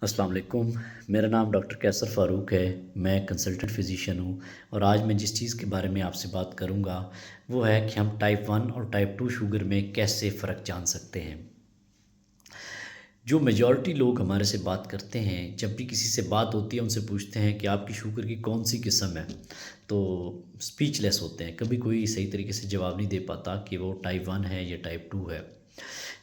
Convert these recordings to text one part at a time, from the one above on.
السلام علیکم۔ میرا نام ڈاکٹر کیسر فاروق ہے۔ میں کنسلٹنٹ فزیشین ہوں، اور آج میں جس چیز کے بارے میں آپ سے بات کروں گا وہ ہے کہ ہم ٹائپ 1 اور ٹائپ 2 شوگر میں کیسے فرق جان سکتے ہیں۔ جو میجورٹی لوگ ہمارے سے بات کرتے ہیں، جب بھی کسی سے بات ہوتی ہے ان سے پوچھتے ہیں کہ آپ کی شوگر کی کون سی قسم ہے، تو سپیچ لیس ہوتے ہیں، کبھی کوئی صحیح طریقے سے جواب نہیں دے پاتا کہ وہ ٹائپ 1 ہے یا ٹائپ 2 ہے۔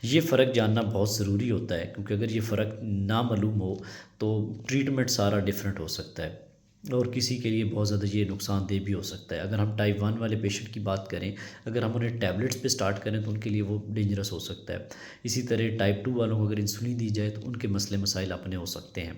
یہ فرق جاننا بہت ضروری ہوتا ہے، کیونکہ اگر یہ فرق نامعلوم ہو تو ٹریٹمنٹ سارا ڈیفرنٹ ہو سکتا ہے، اور کسی کے لیے بہت زیادہ یہ نقصان دہ بھی ہو سکتا ہے۔ اگر ہم ٹائپ 1 والے پیشنٹ کی بات کریں، اگر ہم انہیں ٹیبلٹس پہ سٹارٹ کریں تو ان کے لیے وہ ڈینجرس ہو سکتا ہے۔ اسی طرح ٹائپ 2 والوں کو اگر انسولین دی جائے تو ان کے مسئلے مسائل اپنے ہو سکتے ہیں۔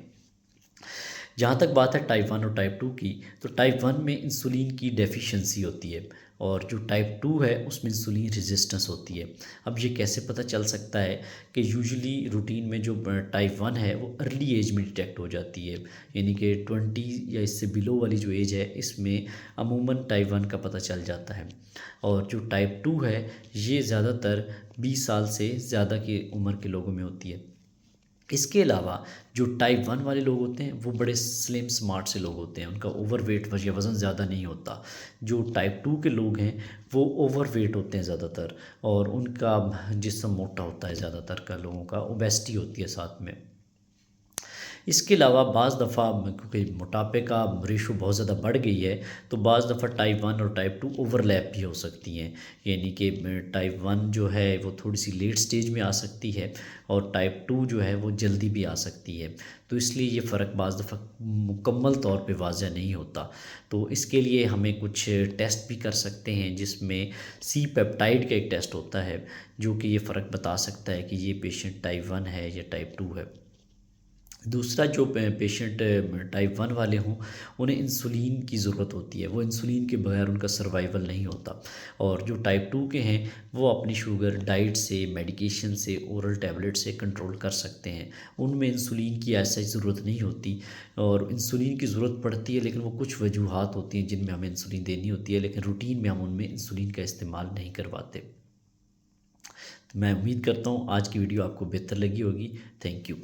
جہاں تک بات ہے ٹائپ 1 اور ٹائپ 2 کی، تو ٹائپ 1 میں انسولین کی ڈیفیشنسی ہوتی ہے، اور جو ٹائپ 2 ہے اس میں انسولین ریزسٹنس ہوتی ہے۔ اب یہ کیسے پتہ چل سکتا ہے کہ یوزلی روٹین میں جو ٹائپ 1 ہے وہ ارلی ایج میں ڈیٹیکٹ ہو جاتی ہے، یعنی کہ 20 یا اس سے بلو والی جو ایج ہے اس میں عموماً ٹائپ 1 کا پتہ چل جاتا ہے، اور جو ٹائپ 2 ہے یہ زیادہ تر 20 سال سے زیادہ کی عمر کے لوگوں میں ہوتی ہے۔ اس کے علاوہ جو ٹائپ 1 والے لوگ ہوتے ہیں وہ بڑے سلیم سمارٹ سے لوگ ہوتے ہیں، ان کا اوور ویٹ یا وزن زیادہ نہیں ہوتا۔ جو ٹائپ 2 کے لوگ ہیں وہ اوور ویٹ ہوتے ہیں زیادہ تر، اور ان کا جسم موٹا ہوتا ہے، زیادہ تر کا لوگوں کا اوبیسٹی ہوتی ہے ساتھ میں۔ اس کے علاوہ بعض دفعہ کیونکہ موٹاپے کا ریشو بہت زیادہ بڑھ گئی ہے، تو بعض دفعہ ٹائپ 1 اور ٹائپ 2 اوور لیپ بھی ہو سکتی ہیں، یعنی کہ ٹائپ 1 جو ہے وہ تھوڑی سی لیٹ سٹیج میں آ سکتی ہے، اور ٹائپ 2 جو ہے وہ جلدی بھی آ سکتی ہے۔ تو اس لیے یہ فرق بعض دفعہ مکمل طور پہ واضح نہیں ہوتا۔ تو اس کے لیے ہمیں کچھ ٹیسٹ بھی کر سکتے ہیں، جس میں سی پیپٹائڈ کا ایک ٹیسٹ ہوتا ہے جو کہ یہ فرق بتا سکتا ہے کہ یہ پیشنٹ ٹائپ 1 ہے یا ٹائپ 2 ہے۔ دوسرا، جو پیشنٹ ٹائپ 1 والے ہوں انہیں انسولین کی ضرورت ہوتی ہے، وہ انسولین کے بغیر ان کا سروائیول نہیں ہوتا، اور جو ٹائپ 2 کے ہیں وہ اپنی شوگر ڈائٹ سے، میڈیکیشن سے، اورل ٹیبلٹ سے کنٹرول کر سکتے ہیں، ان میں انسولین کی ایسا ضرورت نہیں ہوتی، اور انسولین کی ضرورت پڑتی ہے لیکن وہ کچھ وجوہات ہوتی ہیں جن میں ہمیں انسولین دینی ہوتی ہے، لیکن روٹین میں ہم ان میں انسولین کا استعمال نہیں کرواتے۔ تو میں امید کرتا ہوں آج کی ویڈیو آپ کو بہتر لگی ہوگی۔ Thank you.